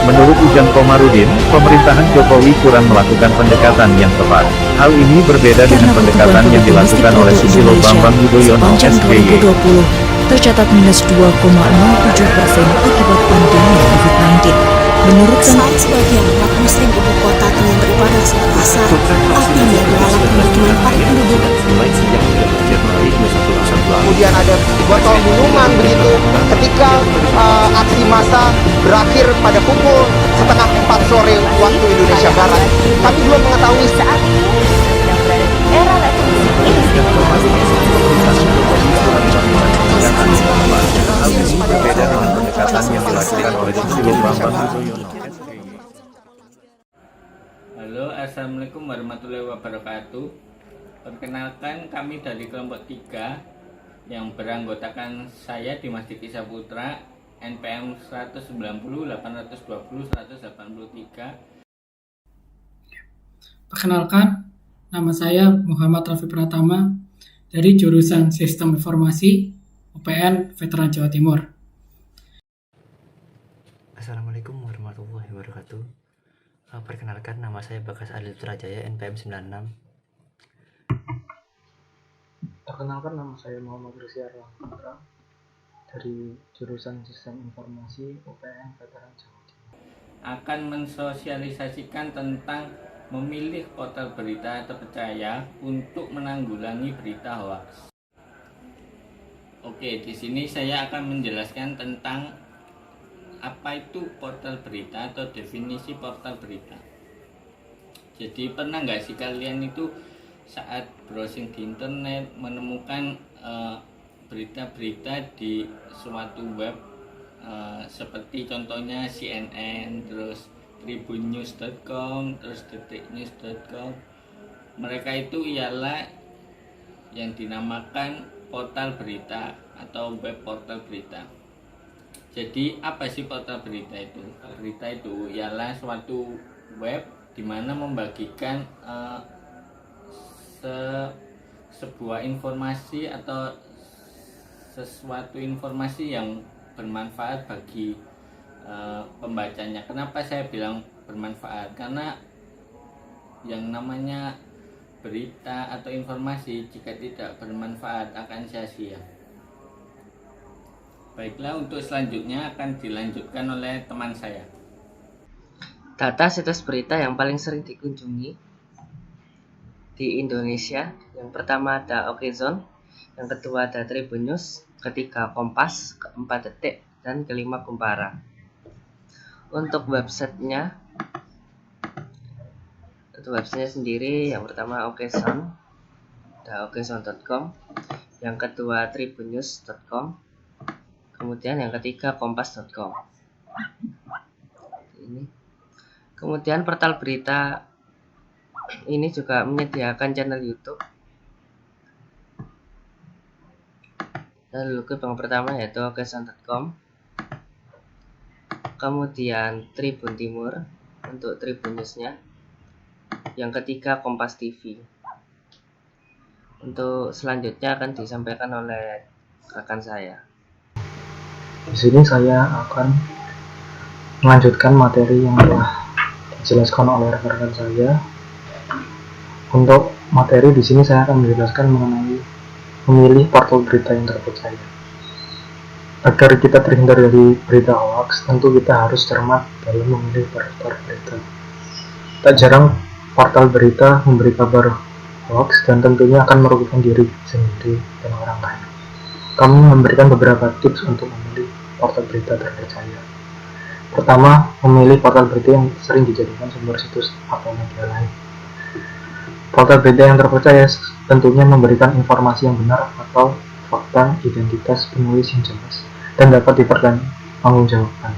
Menurut Ujang Komarudin, pemerintahan Jokowi kurang melakukan pendekatan yang tepat. Hal ini berbeda dengan pendekatan yang dilakukan oleh Susilo Bambang Yudhoyono sepanjang SBY. 2020 tercatat minus 2,07% akibat pandemi COVID-19. Menurut Saat sebagian umat muslim ibu kota tengah beribadah sholat asar, api melalap permukiman padat penduduk. Kemudian ada botol minuman begitu. Ketika aksi massa berakhir pada pukul setengah 4 sore waktu Indonesia Barat, kami belum mengetahui saat era revolusi Hal ini berbeda dengan pendekatan yang dilakukan oleh Susilo Bambang Yudhoyono SBY. Halo, assalamualaikum warahmatullahi wabarakatuh. Perkenalkan, kami dari kelompok 3 yang beranggotakan saya Dimas Diki Saputra, NPM 190 820 183. Perkenalkan, nama saya Muhammad Rafi Pratama dari jurusan Sistem Informasi UPN Veteran Jawa Timur. Assalamualaikum warahmatullahi wabarakatuh. Perkenalkan, nama saya Bagas Adil Surajaya, NPM 96. Perkenalkan, nama saya Muhammad Rizky Arlangkandra dari jurusan Sistem Informasi UPN Veteran Jawa Timur. Akan mensosialisasikan tentang memilih portal berita terpercaya untuk menanggulangi berita hoax. Oke, di sini saya akan menjelaskan tentang apa itu portal berita atau definisi portal berita. Jadi pernah nggak sih kalian itu saat browsing di internet menemukan berita-berita di suatu web seperti contohnya CNN, terus tribunnews.com, terus detiknews.com. Mereka itu ialah yang dinamakan portal berita atau web portal berita. Jadi apa sih portal berita itu? Berita itu ialah suatu web di mana membagikan sebuah informasi atau sesuatu informasi yang bermanfaat bagi pembacanya. Kenapa saya bilang bermanfaat? Karena yang namanya berita atau informasi jika tidak bermanfaat akan sia-sia. Baiklah, untuk selanjutnya akan dilanjutkan oleh teman saya. Data situs berita yang paling sering dikunjungi di Indonesia, yang pertama ada Okezone, yang kedua ada Tribun News, ketiga Kompas, keempat Detik, dan kelima Kumpara. Untuk websitenya sendiri, yang pertama Okezone, ada okezone.com, yang kedua tribunnews.com, kemudian yang ketiga kompas.com. Kemudian portal berita ini juga menyediakan channel YouTube. Lalu yang pertama yaitu okezone.com, kemudian Tribun Timur untuk Tribun News-nya, yang ketiga Kompas TV. Untuk selanjutnya akan disampaikan oleh rekan saya. Di sini saya akan melanjutkan materi yang telah dijelaskan oleh rekan-rekan saya. Untuk materi di sini saya akan menjelaskan mengenai memilih portal berita yang terpercaya. Agar kita terhindar dari berita hoax, tentu kita harus cermat dalam memilih portal berita. Tak jarang portal berita memberi kabar hoax dan tentunya akan merugikan diri sendiri dan orang lain. Kami memberikan beberapa tips untuk memilih portal berita terpercaya. Pertama, memilih portal berita yang sering dijadikan sumber situs atau media lain. Portal berita yang terpercaya tentunya memberikan informasi yang benar atau fakta, identitas penulis yang jelas dan dapat dipertanggungjawabkan.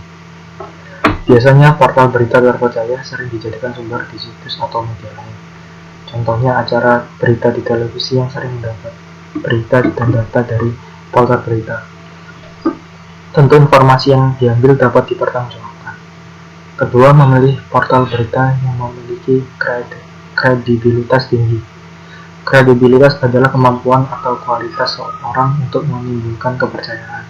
Biasanya portal berita terpercaya sering dijadikan sumber di situs atau media lain. Contohnya acara berita di televisi yang sering mendapat berita dan data dari portal berita. Tentu informasi yang diambil dapat dipertanggungjawabkan. Kedua, memilih portal berita yang memiliki kredibilitas tinggi. Kredibilitas adalah kemampuan atau kualitas seorang untuk menimbulkan kepercayaan.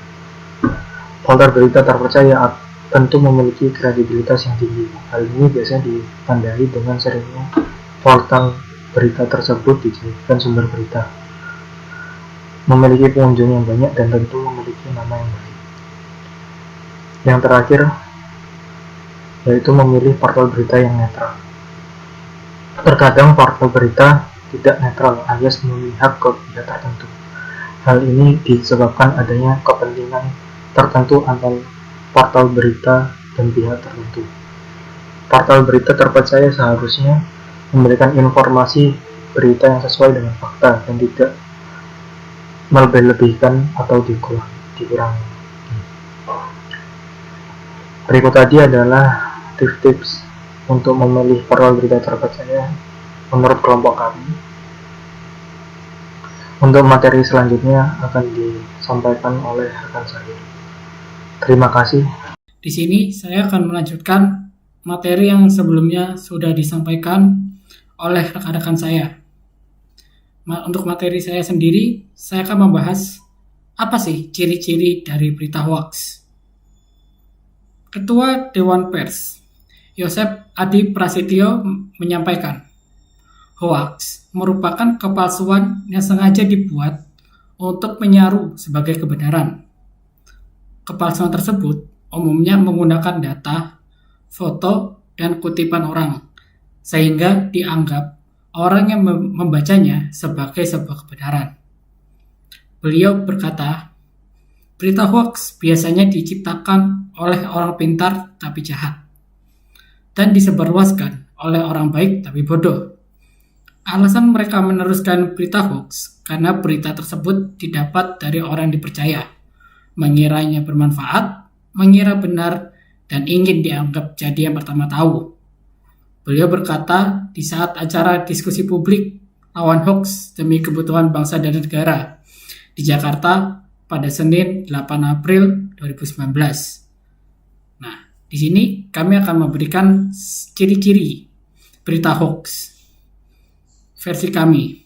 Portal berita terpercaya tentu memiliki kredibilitas yang tinggi. Hal ini biasanya ditandai dengan seringnya portal berita tersebut dijadikan sumber berita, memiliki pengunjung yang banyak, dan tentu memiliki nama yang baik. Yang terakhir, yaitu memilih portal berita yang netral. Terkadang portal berita tidak netral alias memihak ke pihak tertentu. Hal ini disebabkan adanya kepentingan tertentu antara portal berita dan pihak tertentu. Portal berita terpercaya seharusnya memberikan informasi berita yang sesuai dengan fakta dan tidak melebih-lebihkan atau dikurangi. Berikut tadi adalah tips-tips untuk memilih portal berita terpercaya menurut kelompok kami. Untuk materi selanjutnya akan disampaikan oleh rekan saya. Terima kasih. Di sini saya akan melanjutkan materi yang sebelumnya sudah disampaikan oleh rekan-rekan saya. Untuk materi saya sendiri, saya akan membahas apa sih ciri-ciri dari berita hoax. Ketua Dewan Pers, Yosep Adi Prasetyo menyampaikan, hoax merupakan kepalsuan yang sengaja dibuat untuk menyaru sebagai kebenaran. Kepalsuan tersebut umumnya menggunakan data, foto, dan kutipan orang, sehingga dianggap orang yang membacanya sebagai sebuah kebenaran. Beliau berkata, berita hoax biasanya diciptakan oleh orang pintar tapi jahat, dan disebarluaskan oleh orang baik tapi bodoh. Alasan mereka meneruskan berita hoax karena berita tersebut didapat dari orang yang dipercaya, mengiranya bermanfaat, mengira benar, dan ingin dianggap jadi yang pertama tahu. Beliau berkata di saat acara diskusi publik lawan hoax demi kebutuhan bangsa dan negara di Jakarta pada Senin 8 April 2019. Nah, di sini kami akan memberikan ciri-ciri berita hoax versi kami.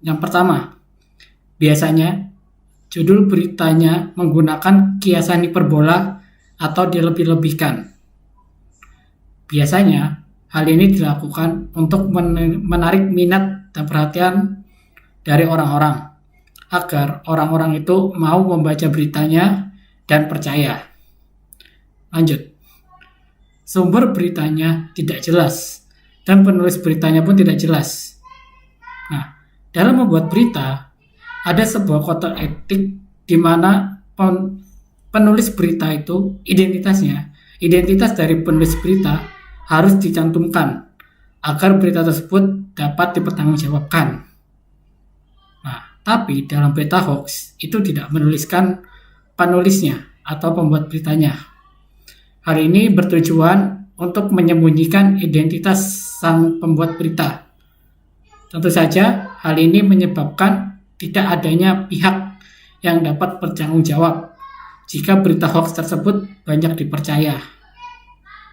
Yang pertama, biasanya judul beritanya menggunakan kiasan hiperbola atau dilebih-lebihkan. Biasanya, hal ini dilakukan untuk menarik minat dan perhatian dari orang-orang, agar orang-orang itu mau membaca beritanya dan percaya. Lanjut. Sumber beritanya tidak jelas, dan penulis beritanya pun tidak jelas. Nah, dalam membuat berita, ada sebuah kode etik di mana penulis berita itu identitas dari penulis berita harus dicantumkan agar berita tersebut dapat dipertanggungjawabkan. Nah, tapi dalam berita hoax itu tidak menuliskan penulisnya atau pembuat beritanya. Hal ini bertujuan untuk menyembunyikan identitas sang pembuat berita. Tentu saja hal ini menyebabkan tidak adanya pihak yang dapat bertanggung jawab jika berita hoax tersebut banyak dipercaya.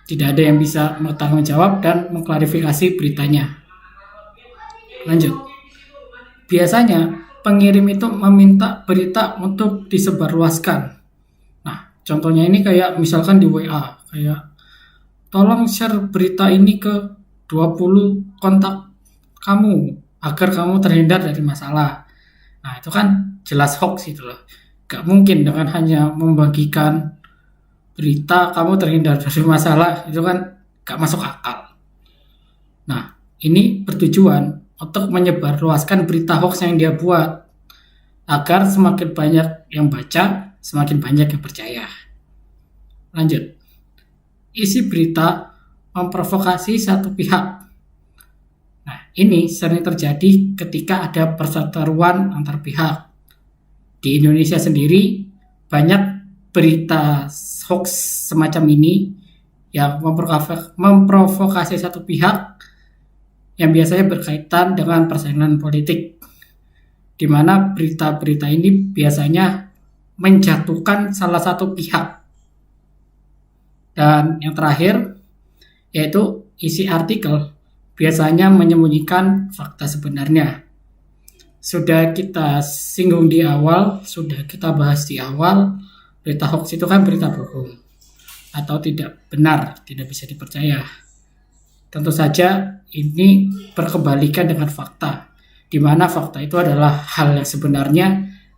Tidak ada yang bisa bertanggung jawab dan mengklarifikasi beritanya. Lanjut. Biasanya pengirim itu meminta berita untuk disebarluaskan. Nah, contohnya ini kayak misalkan di WA, kayak tolong share berita ini ke 20 kontak kamu agar kamu terhindar dari masalah. Nah, itu kan jelas hoax itu loh. Gak mungkin dengan hanya membagikan berita kamu terhindar dari masalah, itu kan gak masuk akal. Nah, ini bertujuan untuk menyebarluaskan berita hoax yang dia buat, agar semakin banyak yang baca, semakin banyak yang percaya. Lanjut. Isi berita memprovokasi satu pihak. Nah, ini sering terjadi ketika ada perseteruan antar pihak. Di Indonesia sendiri, banyak berita hoax semacam ini yang memprovokasi satu pihak yang biasanya berkaitan dengan persaingan politik, di mana berita-berita ini biasanya menjatuhkan salah satu pihak. Dan yang terakhir, yaitu isi artikel biasanya menyembunyikan fakta sebenarnya. Sudah kita singgung di awal, sudah kita bahas di awal, berita hoax itu kan berita bohong. atau tidak benar, tidak bisa dipercaya. Tentu saja ini berkebalikan dengan fakta, di mana fakta itu adalah hal yang sebenarnya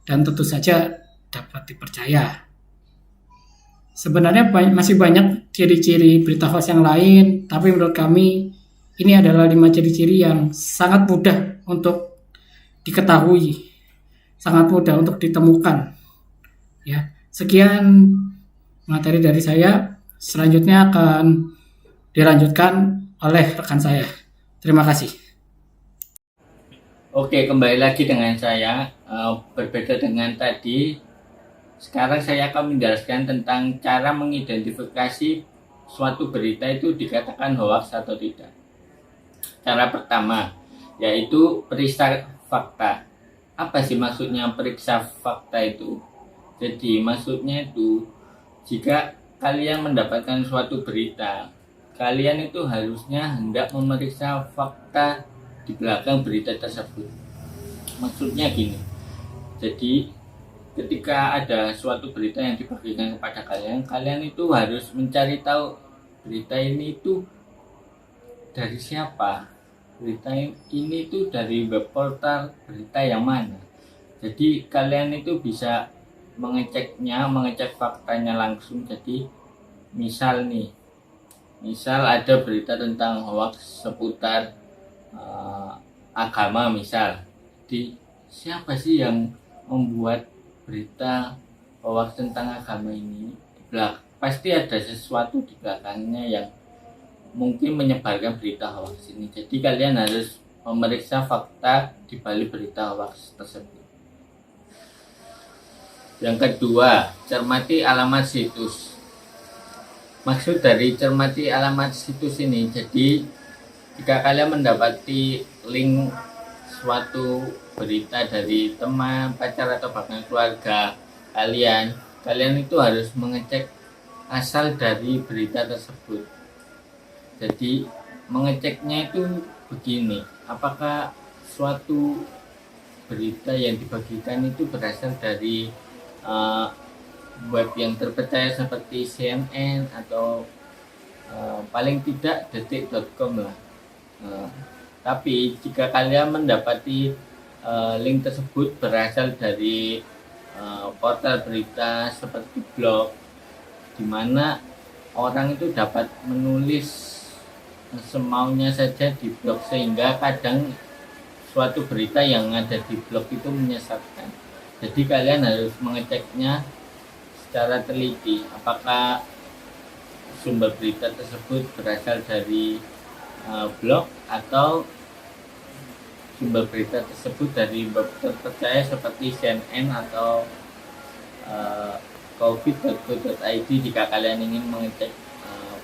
dan tentu saja dapat dipercaya. Sebenarnya masih banyak ciri-ciri berita hoax yang lain, tapi menurut kami ini adalah 5 ciri-ciri yang sangat mudah untuk diketahui, sangat mudah untuk ditemukan. Ya, sekian materi dari saya. Selanjutnya akan dilanjutkan oleh rekan saya. Terima kasih. Oke, kembali lagi dengan saya. Berbeda dengan tadi, sekarang saya akan menjelaskan tentang cara mengidentifikasi suatu berita itu dikatakan hoax atau tidak. Cara pertama yaitu periksa fakta. Apa sih maksudnya periksa fakta itu? Jadi maksudnya itu, jika kalian mendapatkan suatu berita, kalian itu harusnya hendak memeriksa fakta di belakang berita tersebut. Maksudnya gini, jadi ketika ada suatu berita yang dibagikan kepada kalian, kalian itu harus mencari tahu berita ini itu dari siapa, berita ini itu dari web portal berita yang mana. Jadi kalian itu bisa mengecek faktanya langsung. Jadi misal ada berita tentang hoax seputar agama misal, di siapa sih yang membuat berita hoax tentang agama ini? Pasti ada sesuatu di belakangnya yang mungkin menyebarkan berita hoax ini. Jadi kalian harus memeriksa fakta di balik berita hoax tersebut. Yang kedua, cermati alamat situs. Maksud dari cermati alamat situs ini, jadi jika kalian mendapati link suatu berita dari teman, pacar, atau bahkan keluarga kalian itu harus mengecek asal dari berita tersebut. Jadi mengeceknya itu begini, apakah suatu berita yang dibagikan itu berasal dari web yang terpercaya seperti CNN atau paling tidak detik.com lah. Tapi jika kalian mendapati link tersebut berasal dari portal berita seperti blog, di mana orang itu dapat menulis semaunya saja di blog, sehingga kadang suatu berita yang ada di blog itu menyesatkan. Jadi kalian harus mengeceknya secara teliti, apakah sumber berita tersebut berasal dari blog atau sumber berita tersebut dari web terpercaya seperti CNN atau covid.go.id jika kalian ingin mengecek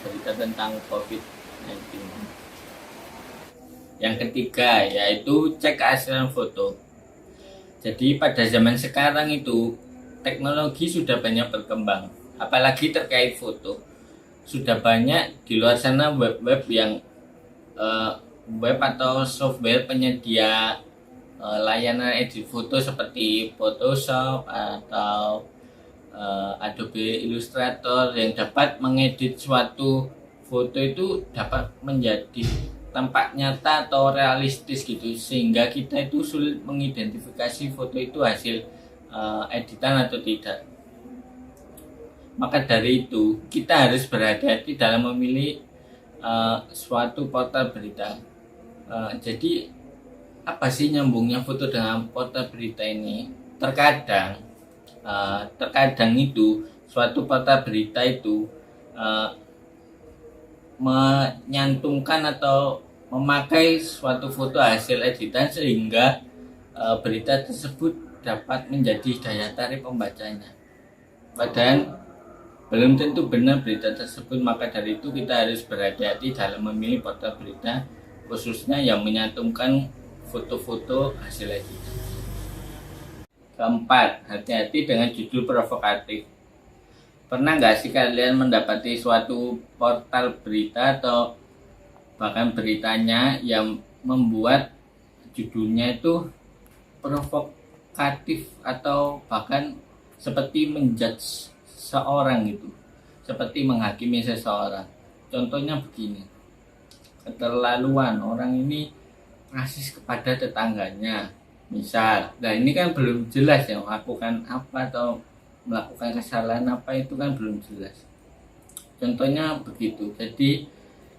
berita tentang COVID-19. Yang ketiga yaitu cek keaslian foto. Jadi pada zaman sekarang itu teknologi sudah banyak berkembang, apalagi terkait foto. Sudah banyak di luar sana web-web yang web atau software penyedia layanan edit foto seperti Photoshop atau Adobe Illustrator yang dapat mengedit suatu foto itu dapat menjadi tampak nyata atau realistis gitu, sehingga kita itu sulit mengidentifikasi foto itu hasil editan atau tidak. Maka dari itu kita harus berhati-hati dalam memilih suatu portal berita. Jadi apa sih nyambungnya foto dengan portal berita ini? Terkadang itu suatu portal berita itu menyantumkan atau memakai suatu foto hasil editan, sehingga berita tersebut dapat menjadi daya tarik pembacanya. Padahal belum tentu benar berita tersebut. Maka dari itu kita harus berhati-hati dalam memilih portal berita, khususnya yang menyantumkan foto-foto hasil editan. Keempat, hati-hati dengan judul provokatif. Pernah nggak sih kalian mendapati suatu portal berita atau bahkan beritanya yang membuat judulnya itu provokatif atau bahkan seperti menjudge seorang gitu, seperti menghakimi seseorang. Contohnya begini, keterlaluan orang ini rasis kepada tetangganya, misal. Nah ini kan belum jelas ya melakukan apa atau melakukan kesalahan apa, itu kan belum jelas. Contohnya begitu. Jadi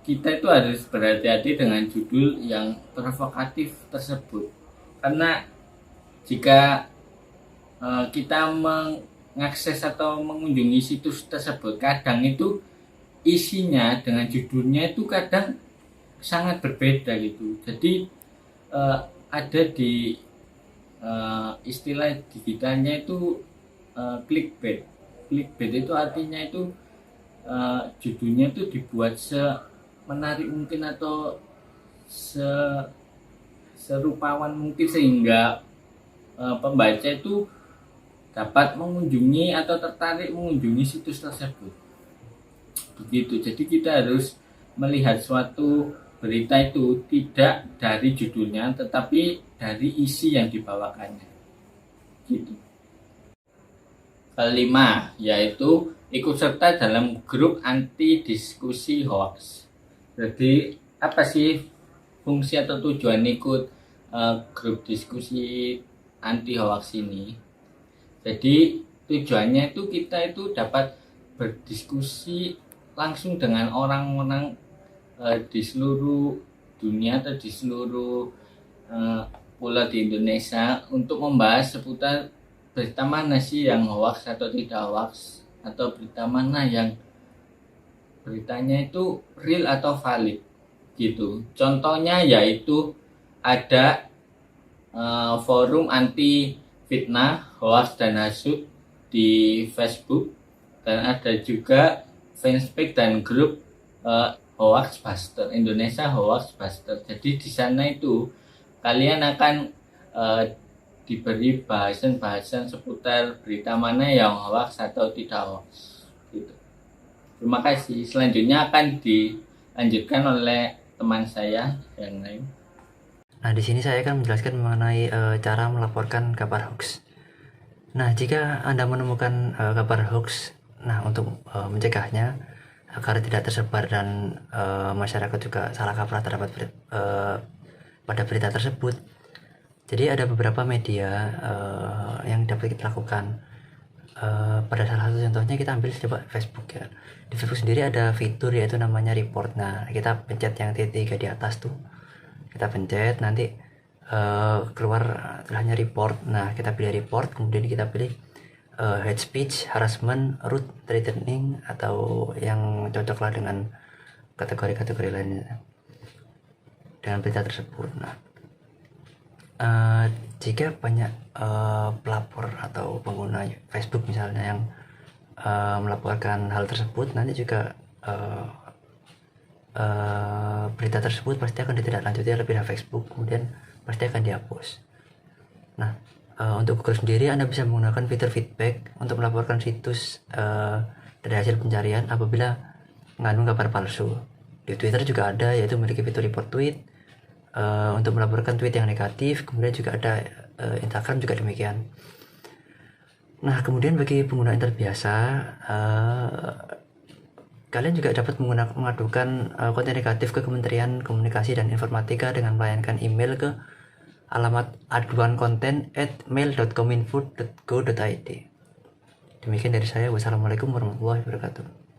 kita itu harus berhati-hati dengan judul yang provokatif tersebut, karena jika kita mengakses atau mengunjungi situs tersebut, kadang itu isinya dengan judulnya itu kadang sangat berbeda gitu. Jadi ada di istilah digitalnya itu clickbait. Clickbait itu artinya itu judulnya itu dibuat semenarik mungkin atau serupawan mungkin sehingga pembaca itu dapat mengunjungi atau tertarik mengunjungi situs tersebut. Begitu. Jadi kita harus melihat suatu berita itu tidak dari judulnya tetapi dari isi yang dibawakannya. Gitu. Kelima, yaitu ikut serta dalam grup anti diskusi hoax. Jadi apa sih fungsi atau tujuan ikut grup diskusi anti hoax ini? Jadi tujuannya itu kita itu dapat berdiskusi langsung dengan orang-orang di seluruh dunia atau di seluruh pulau di Indonesia untuk membahas seputar berita mana sih yang hoax atau tidak hoax, atau berita mana yang beritanya itu real atau valid gitu. Contohnya yaitu ada forum anti fitnah, hoax dan hasut di Facebook, dan ada juga fanspage dan grup Hoax Buster, Indonesia Hoax Buster. Jadi di sana itu kalian akan diberi bahasan-bahasan seputar berita mana yang hoax atau tidak hoax. Gitu. Terima kasih. Selanjutnya akan dilanjutkan oleh teman saya yang lain. Nah, di sini saya akan menjelaskan mengenai cara melaporkan kabar hoax. Nah, jika Anda menemukan kabar hoax, nah untuk mencegahnya agar tidak tersebar dan masyarakat juga salah kaprah terhadap pada berita tersebut. Jadi ada beberapa media yang dapat kita lakukan. Pada salah satu contohnya kita ambil coba Facebook ya. Di Facebook sendiri ada fitur yaitu namanya report. Nah, kita pencet yang titik di atas tuh. Kita pencet, nanti keluar tulisannya report. Nah, kita pilih report, kemudian kita pilih hate speech, harassment, rude, threatening, atau yang cocoklah dengan kategori-kategori lainnya dengan berita tersebut. Nah, jika banyak pelapor atau pengguna Facebook misalnya yang melaporkan hal tersebut, nanti juga berita tersebut pasti akan ditindaklanjuti oleh pihak Facebook, kemudian pasti akan dihapus. Nah, untuk Google sendiri Anda bisa menggunakan fitur feedback untuk melaporkan situs dari hasil pencarian apabila mengandung kabar palsu. Di Twitter juga ada, yaitu memiliki fitur report tweet untuk melaporkan tweet yang negatif. Kemudian juga ada Instagram juga demikian. Nah, kemudian bagi pengguna internet biasa, kalian juga dapat mengadukan konten negatif ke Kementerian Komunikasi dan Informatika dengan melayangkan email ke alamat aduankonten@mail.kominfo.go.id. Demikian dari saya. Wassalamualaikum warahmatullahi wabarakatuh.